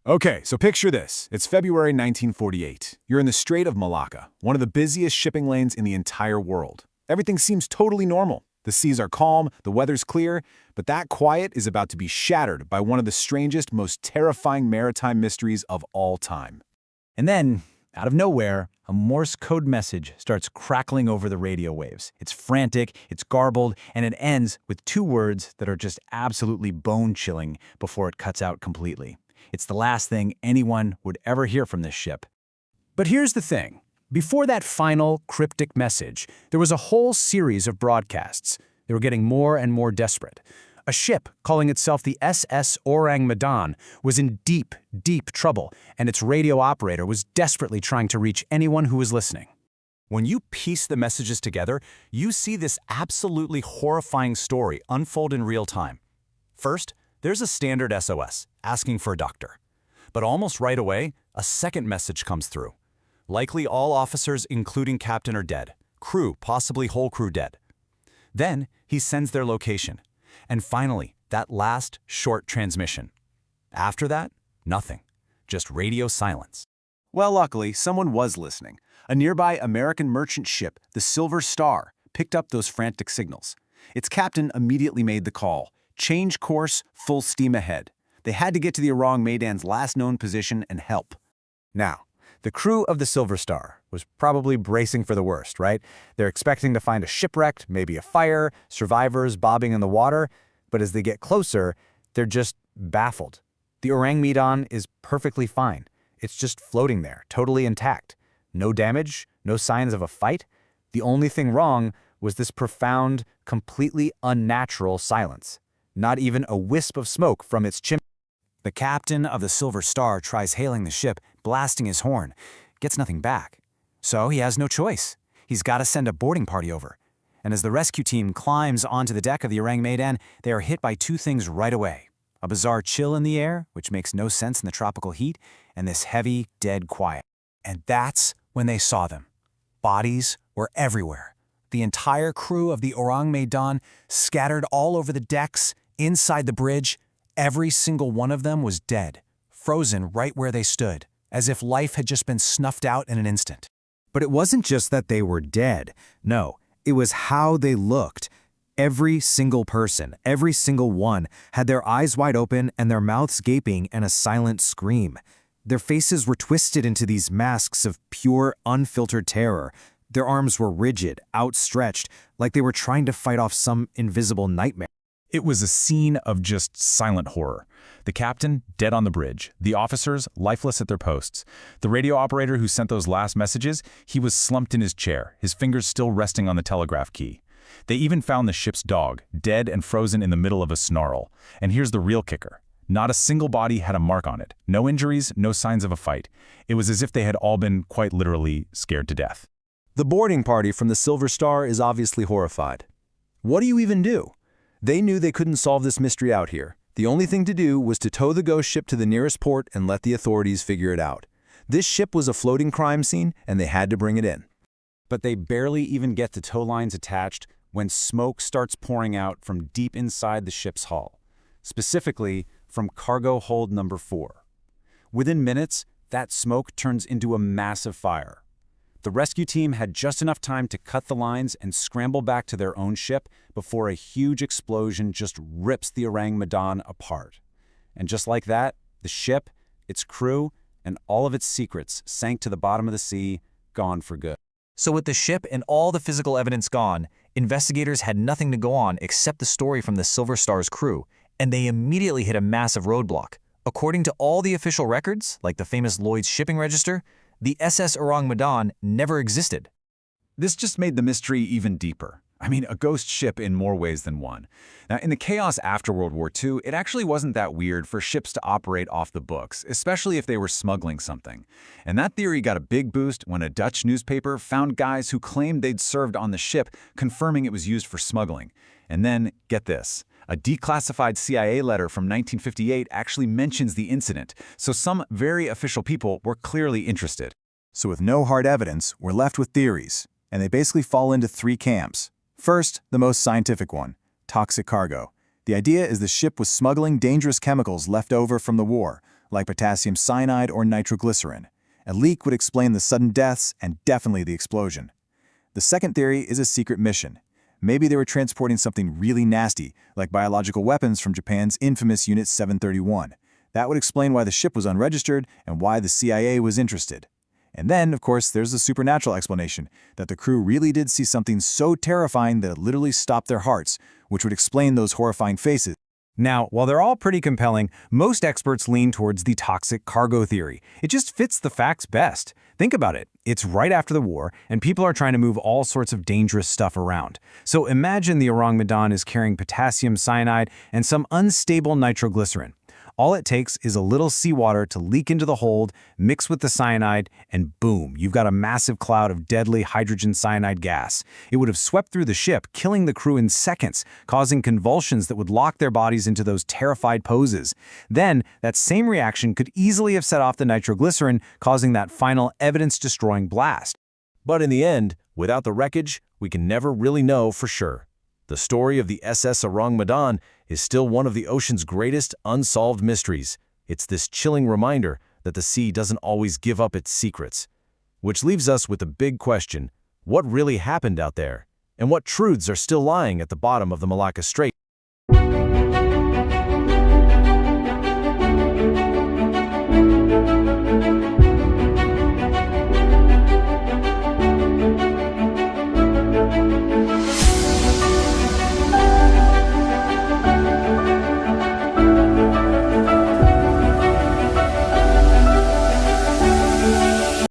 Okay, so picture this. It's February 1948. You're in the Strait of Malacca, one of the busiest shipping lanes in the entire world. Everything seems totally normal. The seas are calm, the weather's clear, but that quiet is about to be shattered by one of the strangest, most terrifying maritime mysteries of all time. And then, out of nowhere, a Morse code message starts crackling over the radio waves. It's frantic, it's garbled, and it ends with two words that are just absolutely bone-chilling before it cuts out completely. It's the last thing anyone would ever hear from this ship. But here's the thing. Before that final, cryptic message, there was a whole series of broadcasts. They were getting more and more desperate. A ship calling itself the SS Orang Medan was in deep, deep trouble, and its radio operator was desperately trying to reach anyone who was listening. When you piece the messages together, you see this absolutely horrifying story unfold in real time. First, there's a standard SOS, asking for a doctor. But almost right away, a second message comes through. Likely all officers, including captain, are dead. Crew, possibly whole crew, dead. Then, he sends their location. And finally, that last short transmission. After that, nothing. Just radio silence. Well, luckily, someone was listening. A nearby American merchant ship, the Silver Star, picked up those frantic signals. Its captain immediately made the call. Change course, full steam ahead. They had to get to the Orang Medan's last known position and help. Now, the crew of the Silver Star was probably bracing for the worst, right? They're expecting to find a shipwreck, maybe a fire, survivors bobbing in the water, but as they get closer, they're just baffled. The Orang Medan is perfectly fine. It's just floating there, totally intact. No damage, no signs of a fight. The only thing wrong was this profound, completely unnatural silence. Not even a wisp of smoke from its chimney. The captain of the Silver Star tries hailing the ship, blasting his horn. Gets nothing back. So he has no choice. He's got to send a boarding party over. And as the rescue team climbs onto the deck of the Orang Medan, they are hit by two things right away. A bizarre chill in the air, which makes no sense in the tropical heat, and this heavy, dead quiet. And that's when they saw them. Bodies were everywhere. The entire crew of the Orang Medan scattered all over the decks, inside the bridge. Every single one of them was dead, frozen right where they stood, as if life had just been snuffed out in an instant. But it wasn't just that they were dead. No, it was how they looked. Every single person, every single one, had their eyes wide open and their mouths gaping in a silent scream. Their faces were twisted into these masks of pure, unfiltered terror. Their arms were rigid, outstretched, like they were trying to fight off some invisible nightmare. It was a scene of just silent horror. The captain, dead on the bridge. The officers, lifeless at their posts. The radio operator who sent those last messages, he was slumped in his chair, his fingers still resting on the telegraph key. They even found the ship's dog, dead and frozen in the middle of a snarl. And here's the real kicker. Not a single body had a mark on it. No injuries, no signs of a fight. It was as if they had all been, quite literally, scared to death. The boarding party from the Silver Star is obviously horrified. What do you even do? They knew they couldn't solve this mystery out here. The only thing to do was to tow the ghost ship to the nearest port and let the authorities figure it out. This ship was a floating crime scene, and they had to bring it in. But they barely even get the tow lines attached when smoke starts pouring out from deep inside the ship's hull, specifically from cargo hold number 4. Within minutes, that smoke turns into a massive fire. The rescue team had just enough time to cut the lines and scramble back to their own ship before a huge explosion just rips the Orang Medan apart. And just like that, the ship, its crew, and all of its secrets sank to the bottom of the sea, gone for good. So with the ship and all the physical evidence gone, investigators had nothing to go on except the story from the Silver Star's crew, and they immediately hit a massive roadblock. According to all the official records, like the famous Lloyd's shipping register, the SS Orang Medan never existed. This just made the mystery even deeper. I mean, a ghost ship in more ways than one. Now, in the chaos after World War II, it actually wasn't that weird for ships to operate off the books, especially if they were smuggling something. And that theory got a big boost when a Dutch newspaper found guys who claimed they'd served on the ship, confirming it was used for smuggling. And then, get this, a declassified CIA letter from 1958 actually mentions the incident, so some very official people were clearly interested. So with no hard evidence, we're left with theories, and they basically fall into 3 camps. First, the most scientific one, toxic cargo. The idea is the ship was smuggling dangerous chemicals left over from the war, like potassium cyanide or nitroglycerin. A leak would explain the sudden deaths and definitely the explosion. The second theory is a secret mission. Maybe they were transporting something really nasty, like biological weapons from Japan's infamous Unit 731. That would explain why the ship was unregistered and why the CIA was interested. And then, of course, there's the supernatural explanation, that the crew really did see something so terrifying that it literally stopped their hearts, which would explain those horrifying faces. Now, while they're all pretty compelling, most experts lean towards the toxic cargo theory. It just fits the facts best. Think about it. It's right after the war, and people are trying to move all sorts of dangerous stuff around. So imagine the Orang Medan is carrying potassium cyanide and some unstable nitroglycerin. All it takes is a little seawater to leak into the hold, mix with the cyanide, and boom, you've got a massive cloud of deadly hydrogen cyanide gas. It would have swept through the ship, killing the crew in seconds, causing convulsions that would lock their bodies into those terrified poses. Then, that same reaction could easily have set off the nitroglycerin, causing that final evidence-destroying blast. But in the end, without the wreckage, we can never really know for sure. The story of the SS Orang Medan is still one of the ocean's greatest unsolved mysteries. It's this chilling reminder that the sea doesn't always give up its secrets. Which leaves us with the big question, what really happened out there? And what truths are still lying at the bottom of the Malacca Strait?